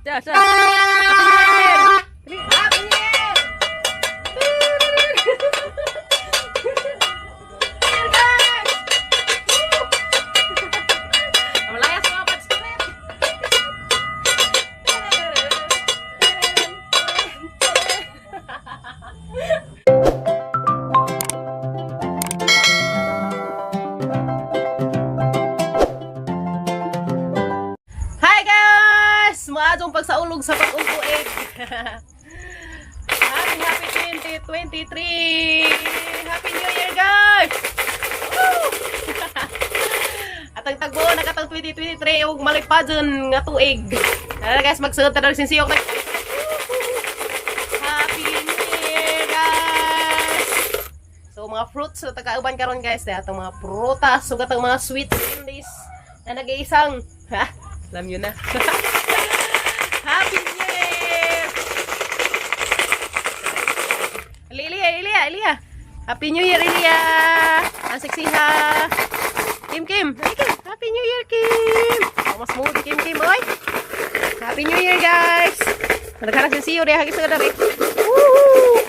Happy New Year! Happy New Year! Malayas mga patspirit! Hi guys! Maadong pagsaulog sa pag-upuig. Happy 2023! Happy New Year guys! Woo! At ang tagbo nakatang 2023 ug malipadon nga tuig. Guys, magsunod ta ng sinsiyok. Happy New Year guys! So mga fruits na tagauban karon guys, atong mga prutas ug atong mga sweet candies na nag-iisang alam nyo na. Happy New Year! Ilia. Happy New Year, Ilia. Ang seksi ha. Kim. Happy New Year, Kim. Mas mood, Kim, boy. Happy New Year, guys. Nagkaras yung siyo, hagis na kadari. Woo!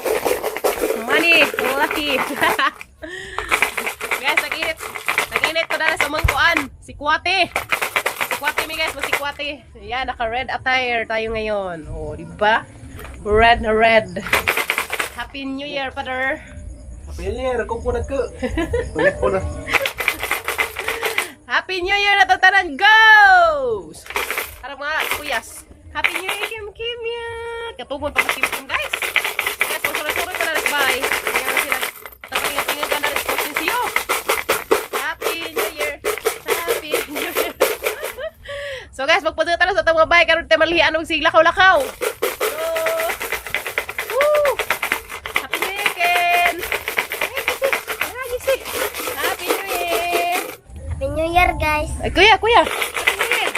Money, lucky. Guys, nag-init ko dala sa mangkuan. Si Kuwate. Sikwate mi guys, masikwate. Yan, naka-red attire tayo ngayon. Oh, di ba? Red na red. Happy New Year, Father. Happy New Year, ako po nagka. Ulit po na. Happy New Year na tatanan, goes! Harap mga kuyas. Happy New Year, Kim yan. Katubon pa Kim guys. Guys, magsulit-sulit pa na nagbay. Kaya na sila. Tapatingin-tingin ka na rin sa siyo. Happy New Year. Happy New Year. So guys, magpunta tayo sa itong mga bahay. Karoon tayo malihian og sig lakaw-lakaw. So, woo! Happy New Year, Ken! Happy New Year! Happy New Year, guys. Ay, kuya! Happy New Year!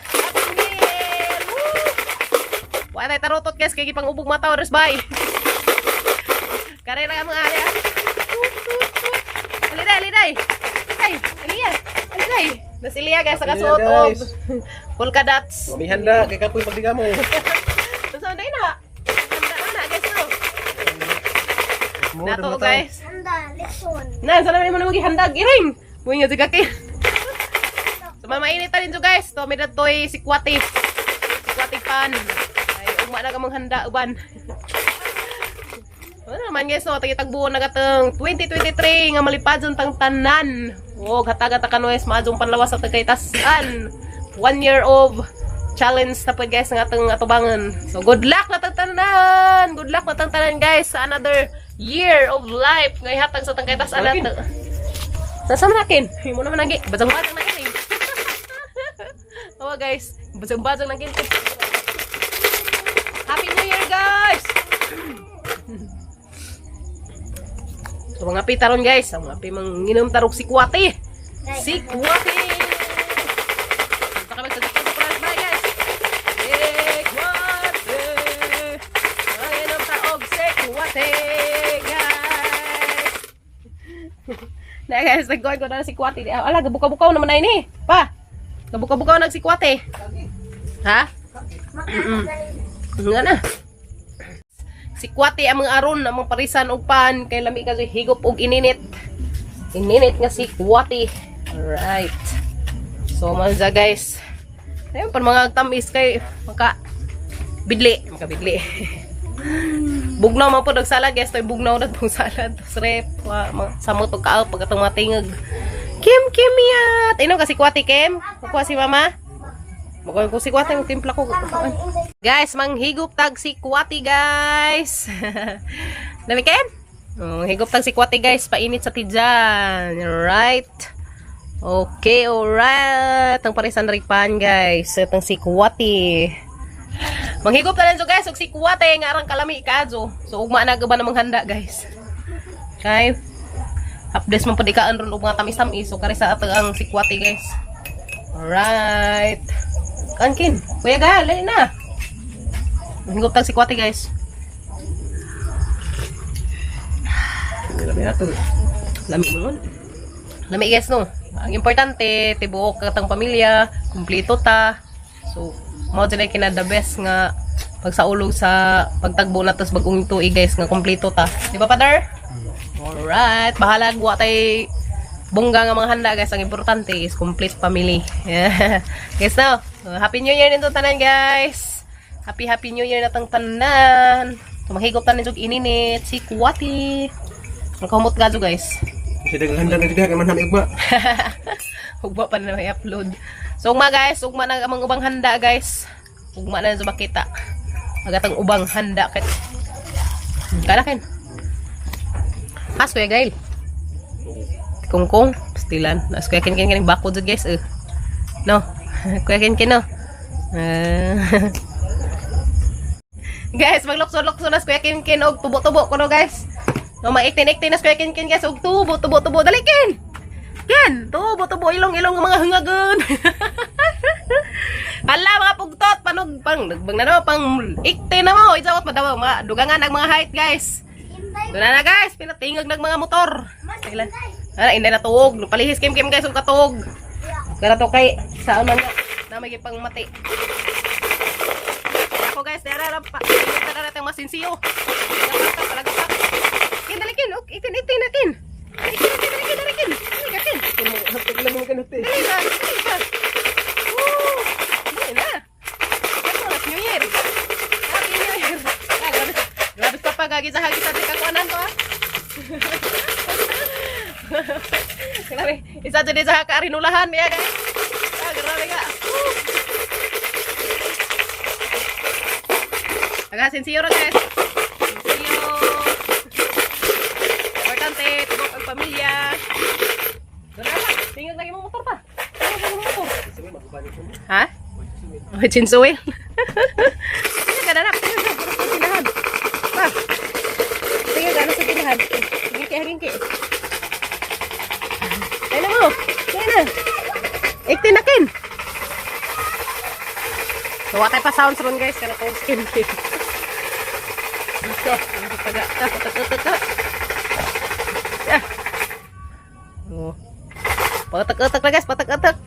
Happy New Year! Woo! Wala tayo tarutot guys, kaya ipang ubog mata oras bay. Karera ka mga alya. Aliday! Aliday! Das Ilia guys, nakasuot og polka dots. May handa, kay kapoy pagdiga mo. Tapos ano na? Handa na guys no? Nato guys. Handa, lesson. Na, sana naman mo gihandag iring. Buhay nga sigakin. So mainit rin to guys. To may datoy sikwati. Sikwati pan. Ay ugma na ka mang handa uban. Ano naman guys, no, tagitagbuo na katong 2023 nga malipadon tang tanan. O hataga-ta kanoes maadong panlawas sa tagaytasan. 1 year of challenge na po guys ng atong atubangan. So good luck na tang tanan. Good luck na tang tanan guys sa another year of life nga ihatag sa tagaytasan nato. Nasama nakin. Mo naman lagi. Bazang-bazang na kini. Oh guys, bazang-bazang na kini. Happy New Year guys. So mga pitaron guys, ang mga manginom tarok si Kuwate. Si Kuwate. Baka magsasakit sa palas ba guys? Si Kuwate. Manginom tarok si Kuwate guys. Na guys, nag-goy ko na si Kuwate. Ala, gabuka-bukaw naman na ini. Pa, gabuka-bukaw na si Kuwate. Ha? Nga na. Si Kuwate ang mga aron ang mga parisan og pan kay lami kasi higop og ininit. Ininit nga si Kuwate. Alright. So manza guys. Ayun pa mga tamis kay makabidli. Bugnaw man po nagsalad guys. Toy bugnaw na tong salad. Srep. Samot og kaal pag atong matingag. Kim yat. Inom kasi Kuwate Kim. Kuha si mama. Magawin ko si Kuwate, yung timpla ko. Guys, manghigop tag si Kuwate, guys. Namikin? Higop tag si Kuwate, guys. Painit sa tidyan. Right. Okay, alright. Ang parisan ripan, guys. Itong si Kuwate. Manghigop na lang so, guys. Si Kuwate, nga arang kalami ikadzo. So, ugma na gaba namang handa, guys. Okay. Updates mong padikaan ron ug mga tamis-tamis. So, karisa ato ang si Kuwate, guys. Alright. Kankin, kuya ga, lali na. Hingop tag si Kuwate guys. Lami nato. Lami mo. Lami guys no. Ang importante, tibuok katang pamilya, kumpleto ta. So, mao dili kina the best nga pagsaulog sa pagtagbo na tas bagong tuig guys nga kompleto ta. Di ba, Father? Alright, bahala wa tay bongga nga mga handa guys. Ang importante is complete family. Yeah. Guys, now, Happy New Year nito tanan guys. Happy New Year natang tanan. Tumahigop tanan jug ininit si Kuwati. Magkamot gadto guys. Kasi daghanda na diha man hamig ba. Ugma pa na may upload. So ugma guys, ugma na amang ubang handa guys. Ugma na sa makita. Agatang ubang handa ket. Kalakin. As kuya Gail. Kungkong, stilan. As kuya kin bako jud guys. No. Kuya kin no. Guys, maglukso-lukso na kuya kin og tubo-tubo ko no guys. No, maiktin-iktin na kuya kin guys og tubo-tubo dali kin. Kin, tubo-tubo ilong-ilong mga hungagon. Hala mga pugtot panog pang nagbang na no pang iktin na mo ijawat madaw mga dugangan ang mga height guys. Doon na guys, pinatingag ng mga motor. Kailan? Ana inday na tuog, palihis kim guys og katog. Gara to kay saan man na may pang mati. Ako guys, dara pa. Dara tang masinsiyo. Palagpak. Kin dali kin, ok, itin na kin. Itin. Tignan mo kan hotel. Dali ba? New Year. Happy New Year. Grabe pa pagagisa-hagis sa kakuanan to ah. Grabe. Isa dyan sa kaarinulahan niya guys. Grabe nga. Agasin-siyo rin guys. Sensiyo. Importante. Tubok ang pamilya. Doon na lang. Tingnan lagi mo motor pa. Ha? Oh, chinsuil. Tingnan ka na na. Tingnan ka na sa tinahan. Pa. Tingnan ka na sa tinahan. Hagingki. Ayun na mo. Tingnan na. Iktinakin. So, watay pa sounds ron guys. Kaya kong skin. So, patak. Oh. Patak-atak na guys. Patak-atak.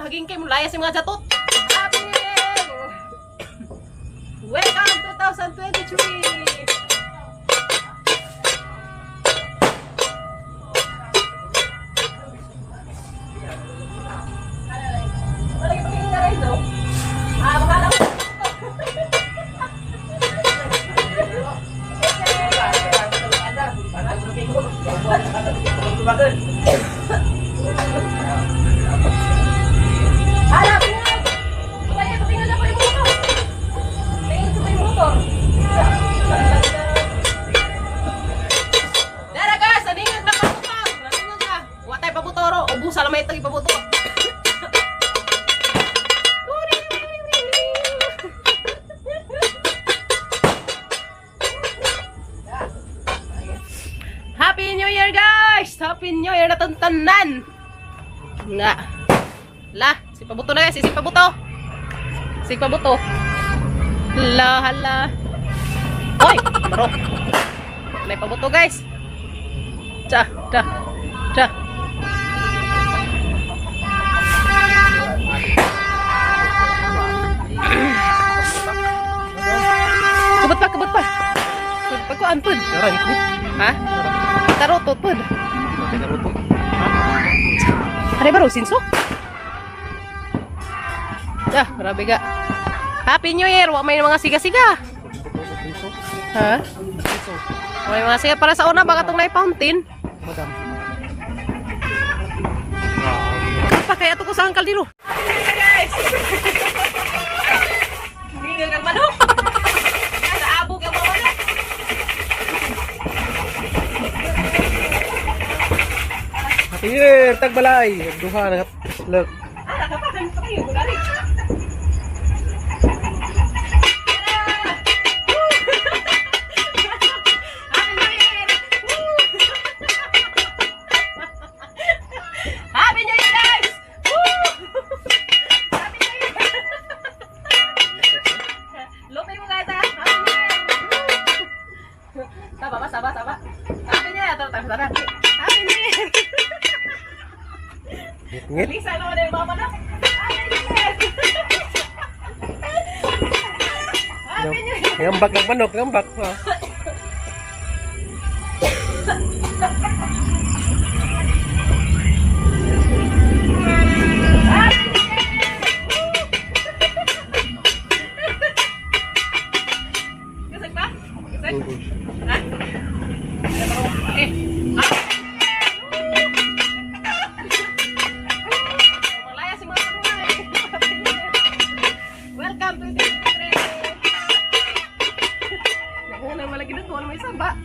Haging kayo mulaya si mga jatot. Happy New Year! Welcome 2023! Happy New Year na tanan. Nga. La, si Pabuto na guys, si Pabuto. Si Pabuto. Hala. Hoy, bro. May Pabuto guys. Cha. Kebut pa. Kebut pa ko anpun. Sekarang ikut. Ha? Tarutot pud. Pakai taruto. Ada baru sinso? Ya, grabe ga. Happy New Year! Wa may mga siga-siga. Ha? May mga siga para sa una baka tong na fountain. Madam. Pa kaya to ko sa angkal dilo. Guys. Hingal kang manok. Sa abo ka mawala. Happy New Year, tagbalay. Duha na leg. Nakapakan pa kayo, gulali. Happy New Year, guys! Woo! Happy New Year! Lupin mo guys, ha? Happy New Year! Saba. Happy New Year! Tara. Happy New Year! Ngit. Lisa, ano mo na yung mama na? Happy New Year! Happy New Year! Ngambak ng manok, ngambak. Ha. Gasag ba? Gasag? Ha? Okay. Malaya si mga kanunan. Welcome to the country. Nakunan mo lagi na to. Ano may samba?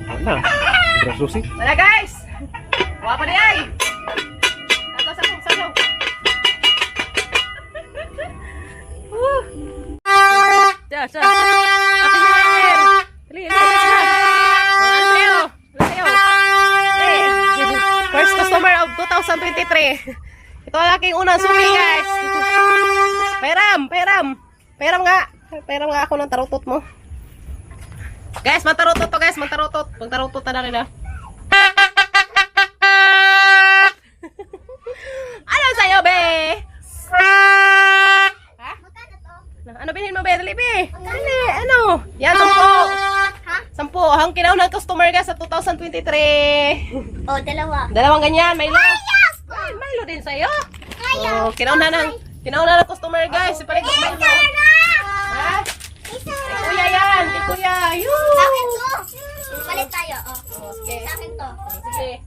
Mana? Beras susi. Wala guys! Huwag pa di ay! Ito sa kong sayo. Woo! Siya. Happy New Year! Dali, ano sa'yo? First customer of 2023. Ito ang aking unang suki guys. Pairam nga ako ng tarutot mo. Guys, mantarutot to guys, mantarutot. Pagtarutot na rin ah. Ano sa'yo, be? Ha? Ano bilhin mo, be? Dali, be. Dali, ano? Yan, 10. 10. Ang kinaunang customer guys sa 2023. Oh, dalawa. Dalawang ganyan, Milo. Ay, Milo din sa'yo. Oh, kinauna ng customer guys. Ipalit ko Milo. Ha? Kuya yan, kay kuya. Sa akin to. Palit tayo, oh. Okay. Sa akin to. Sige.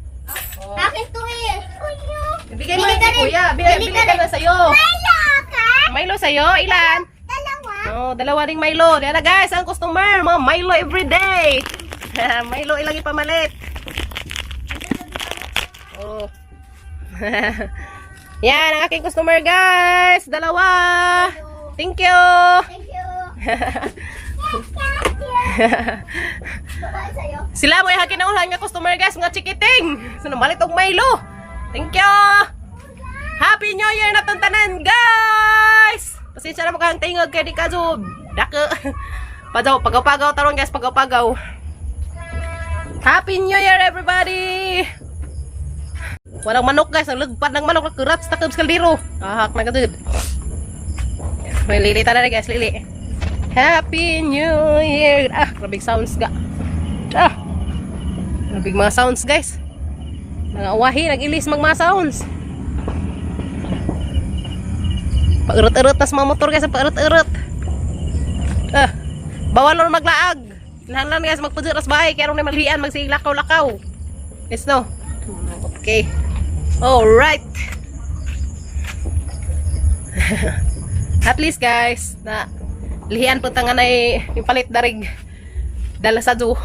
Oh. Sa akin to eh. Kuya. Ibigay mo rin kay kuya. Bili ka na sa'yo. Milo ka? Milo sa'yo, ilan? Dalawa. Oh, dalawa ding Milo. Diyan na guys, ang customer. Mga Milo everyday. Milo ilang ipamalit. Oh. Yan, ang aking customer guys. Dalawa. Thank you. Thank you. Sa'yo. Sila mo yung kinaulan nga customer guys, mga chikiting. Sinamalit og Milo. Thank you. Happy New Year na tanan guys. Pasensya na mo kang tingog kay di ka jud. Dako. Pagaw-pagaw taron guys, pagaw-pagaw. Happy New Year everybody. Walang manok guys, ang lagpad ng manok na kurat sa takab kaldero. Ahak na gadud. May lili tanan guys, lili. Happy New Year. Ah, grabing sounds ga. Ah. Grabing mga sounds guys. Mga awahi, nag-ilis mga sounds. Paurot-urot tas mga motor guys, paurot-urot. Ah. Bawal na maglaag. Lahan guys, magpudyo ras bahay, kaya rin malhian, magsilakaw-lakaw. Yes no? Okay. Alright. At least guys, na lihian po tangan ay yung palit darig dala sa zoo.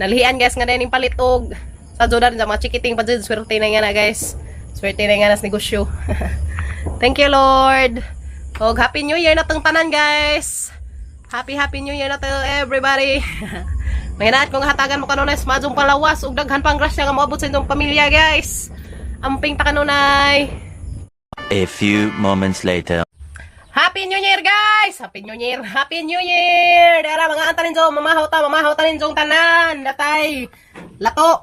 Nalihian guys nga din yung palit og sa zoo na rin sa mga chikiting pa dyan. Swerte na nga na guys. Swerte na nga nas negosyo. Thank you Lord. Og Happy New Year na tong tanan guys. Happy New Year na to everybody. Mahinaat kong hatagan mo kanunay sa madjong palawas ug daghan pang grasya nga moabot sa inyong pamilya, guys. Amping ta kanunay. A few moments later. Happy New Year, guys! Happy New Year! Happy New Year! Dara mga antanin jo, mamahaw tanin jong tanan. Datay lato.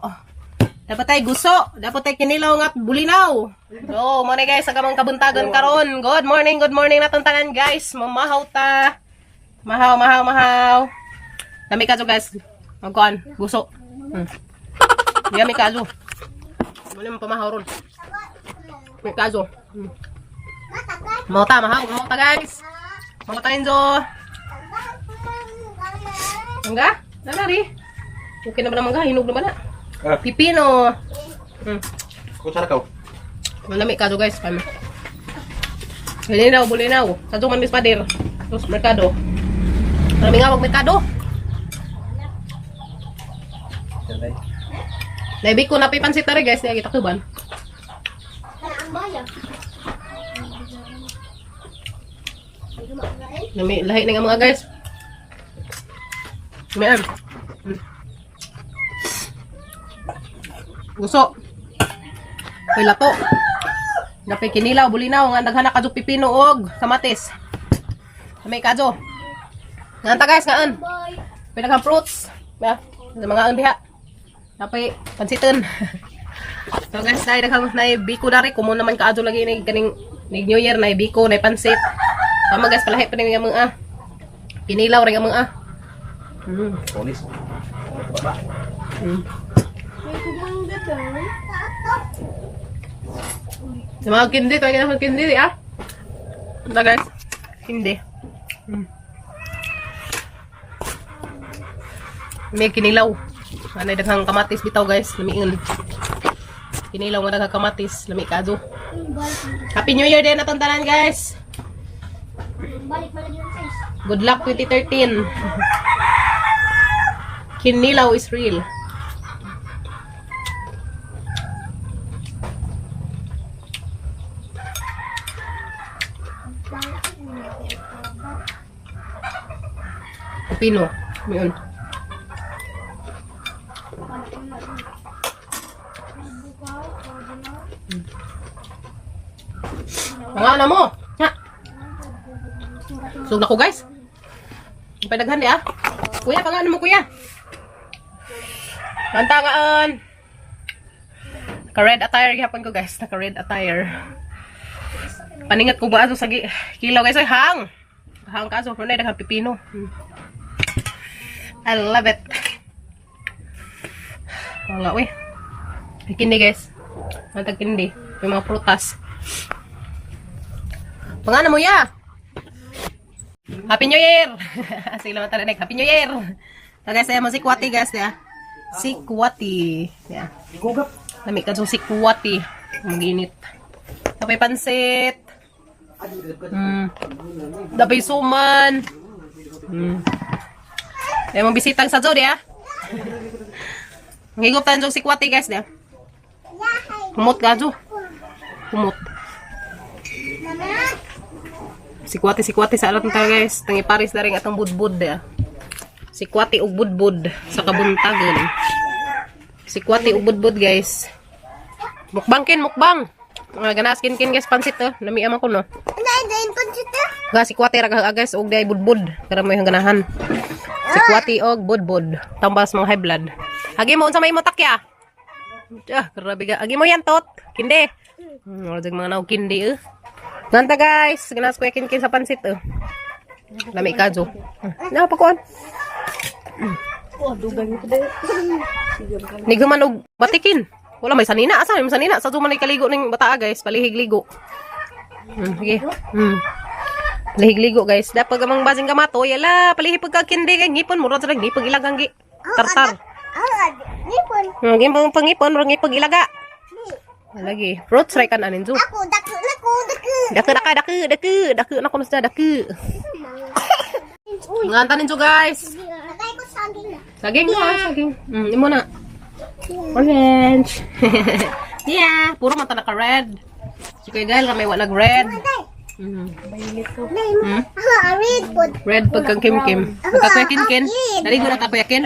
Dapat tay guso, dapat tay kinilaw nga bulinaw. So, mo guys, sa kamang kabuntagon karon. Good morning natong tanan, guys. Mamahaw ta. Mahaw. Dami ka jo, guys. Magkuan, guso. Dami ka jo. Wala mo pamahaw ron. May kaso. Mauta, guys. Mauta jo. Enggak? Nalari. Okay na ba naman ka? Hinog na ba na? Pipino. Kung saan ka? Malami ka jo, guys. Kami. Bulinaw. Sa jo man mis pader. Terus merkado. Marami nga merkado. Laibig ko na pipansit na rin, guys. Niya kita kuban. Lahi na nga mga guys. Mayroon. Gusto. May lato. Napay kinilaw, bulinaw. Nga naghanak kadyo pipino og kamatis. May kadyo. Nga guys, ngaan. Pinaghang fruits. Mga ang diha. Napay pansiton. So guys, na biko na rin. Kumo naman kaadyo lagi ni kaning New Year na biko, na pansit. Tama guys, palahi pa rin nga mga kinilaw rin nga mga Polis. Sa mga kindi, tayo ka na kindi ito guys, kindi. May kinilaw. Ano yung daghang kamatis bitaw guys, lamiin. Kinilaw nga daghang kamatis, lami kado. Happy New Year din natong tanan guys. Good luck 2013. Kinilaw is real. Pino, yun. Ang mo. Ha. Sug na ko guys. Padaghan di Kuya, pangano mo kuya? Mantangaan. Naka-red attire gihapon ko guys, naka-red attire. Paningat ko ba aso sa kilaw guys, ay hang. Hang kaso pero na daghang pipino. I love it. Wala we. Kindi guys. Mantag kindi. May mga prutas. Pangano mo ya? Happy New Year! Sige naman talaga. Happy New Year! So guys, ayan mo si Kwati guys. Si Kwati. Yeah. Lamig ka si Kwati. Mag-init. Tapay pansit. Tapay suman. Ayan mong bisitang sa Jody Ngigop tayo si Kwati guys. Kumot ka Jo. Kumot. Si Kwati sa alat nita guys. Tangi paris na rin atong budbud Si Kwati og budbud sa kabuntagon. Si Kwati og budbud guys. Mukbang. Mga ganas kin guys pansit Nami ama ko no. Dain pansit Ga si Kwati ra guys og day budbud. Para mo yung ganahan. Si Kwati og budbud. Tambas mga high blood. Agi mo unsa may motak ya? Grabe ga. Agi mo yan tot. Kindi. Wala mga naw kindi Ganta guys, ganas ko yakin sa pansit Lami kajo. Na pakuan. Niguman og batikin. Wala may sanina, asa may sanina sa duman kaligo ning bataa guys, palihig ligo. Sige. Palihig ligo guys. Dapat gamang basing kamato, yala palihig pagkakindi kay ngipon murad sa ngipon ilagang gi. Tartar. Nipon. Ngipon pangipon ro ngipon ilaga. Lagi. Fruits right kan anin ju. Aku daku. Daku na kuno sa daku. Nganta ninyo guys. Lagay ko saging na. Saging. Imo na. Orange. Yeah, puro mata naka-red. Si Kuya Gael may wala nag-red. Red po. Red pagkang kim-kim. Pagka Kuya Kin-Kin. Naligo na ta Kuya Kin.